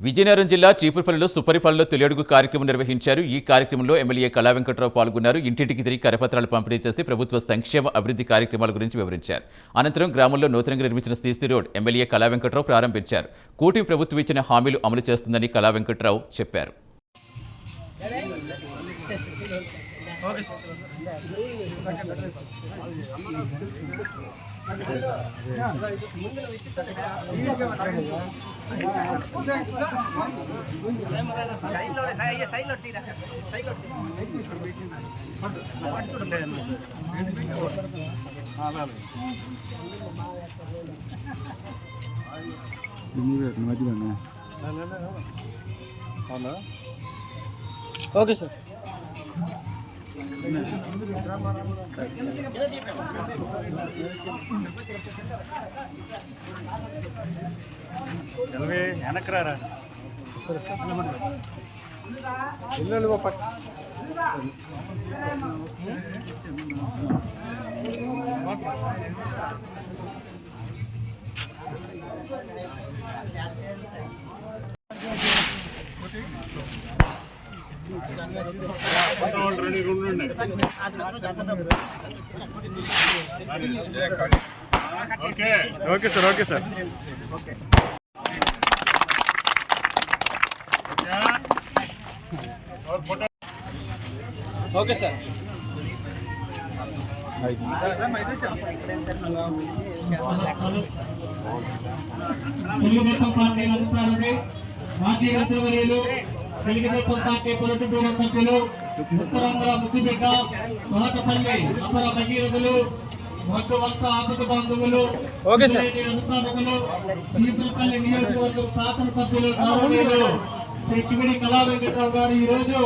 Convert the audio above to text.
విజయనగరం జిల్లా చీపురుపల్లిలో సుపరిపాలనలో తొలి అడుగు కార్యక్రమం నిర్వహించారు. ఈ కార్యక్రమంలో ఎమ్మెల్యే కళా వెంకట్రావు పాల్గొన్నారు. ఇంటింటికి తిరిగి కరపత్రాలు పంపిణీ చేసి ప్రభుత్వ సంక్షేమ అభివృద్ధి కార్యక్రమాల గురించి వివరించారు. అనంతరం గ్రామంలో నూతనంగా నిర్మించిన CC road MLA Kala Venkatrao ప్రారంభించారు. కూటమి ప్రభుత్వం ఇచ్చిన హామీలు అమలు చేస్తుందని కళా వెంకట్రావు చెప్పారు. Okay sir. వెనకరారా okay sir. Okay sir. Okay sir. Telugu Desam party అధికారులు మాజీ మంత్రివర్యులు తెలుగుదేశం పార్టీ పొలిట్ బ్యూరో సభ్యులు ఉత్తరాంధ్ర ముఖ్యబిడ్డ తోటపల్లి అపర భగీరథులు మొట్టు వరుస ఆపద బంధువులు అనుసాధకులు చీపురుపల్లి నియోజకవర్గం శాసనసభ్యులు గౌరవనీయులు శ్రీ కిమిడి కళా వెంకట్రావు గారు ఈ రోజు